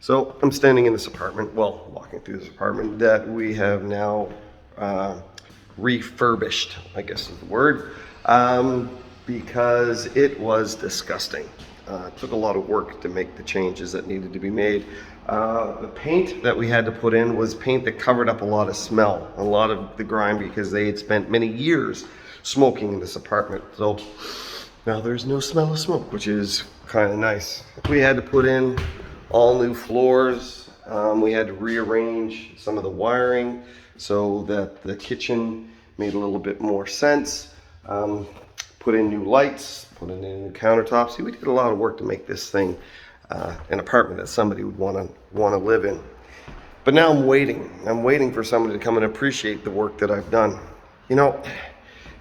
So I'm standing in this apartment, well, walking through this apartment that we have now refurbished, I guess is the word, because it was disgusting. It took a lot of work to make the changes that needed to be made. The paint that we had to put in was paint that covered up a lot of smell, a lot of the grime, because they had spent many years smoking in this apartment. So now there's no smell of smoke, which is kind of nice. We had to put in all new floors. We had to rearrange some of the wiring so that the kitchen made a little bit more sense. Put in new lights, put in new countertops. See, we did a lot of work to make this thing an apartment that somebody would want to live in. But now I'm waiting. I'm waiting for somebody to come and appreciate the work that I've done. You know,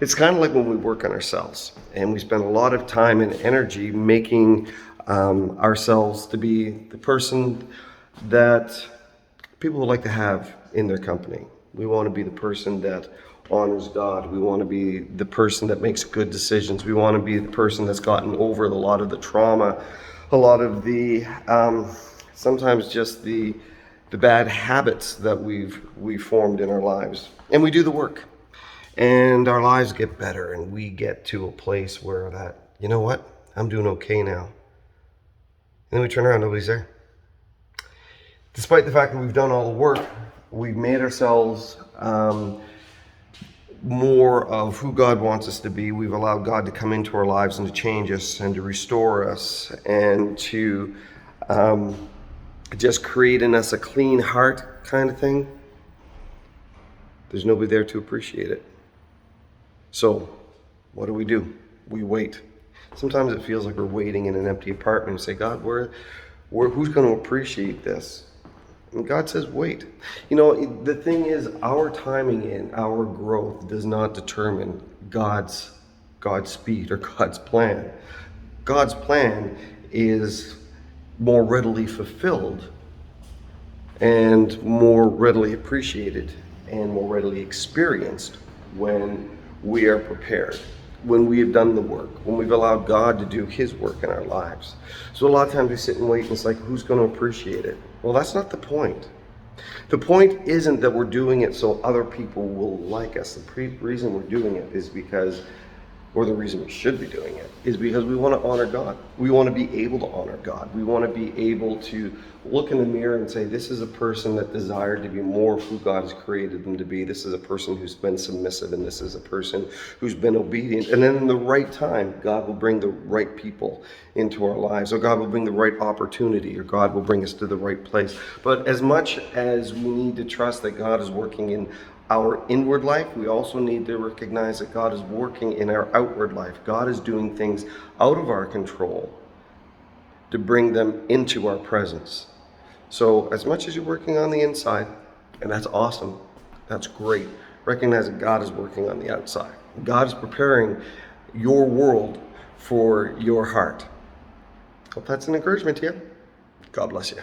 it's kind of like when we work on ourselves and we spend a lot of time and energy making ourselves to be the person that people would like to have in their company. We want to be the person that honors God. We want to be the person that makes good decisions. We want to be the person that's gotten over a lot of the trauma, a lot of the sometimes just the bad habits that we've formed in our lives. And we do the work. And our lives get better, and we get to a place where that, you know what, I'm doing okay now. And then we turn around, nobody's there. Despite the fact that we've done all the work, we've made ourselves more of who God wants us to be. We've allowed God to come into our lives and to change us and to restore us and to just create in us a clean heart kind of thing. There's nobody there to appreciate it. So what do? We wait. Sometimes it feels like we're waiting in an empty apartment and say, God, who's going to appreciate this? And God says, wait. You know, the thing is, our timing and our growth does not determine God's speed or God's plan. God's plan is more readily fulfilled and more readily appreciated and more readily experienced when we are prepared, when we have done the work, when we've allowed God to do His work in our lives. So a lot of times we sit and wait and it's like, who's going to appreciate it? Well, that's not the point. The point isn't that we're doing it so other people will like us. The reason we're doing it is because, or the reason we should be doing it, is because we want to honor God. We want to be able to honor God. We want to be able to look in the mirror and say, this is a person that desired to be more of who God has created them to be. This is a person who's been submissive, and this is a person who's been obedient. And then in the right time, God will bring the right people into our lives, or God will bring the right opportunity, or God will bring us to the right place. But as much as we need to trust that God is working in our inward life, we also need to recognize that God is working in our outward life. God is doing things out of our control to bring them into our presence. So as much as you're working on the inside, and that's awesome, that's great, recognize that God is working on the outside. God is preparing your world for your heart. Hope that's an encouragement to you. God bless you.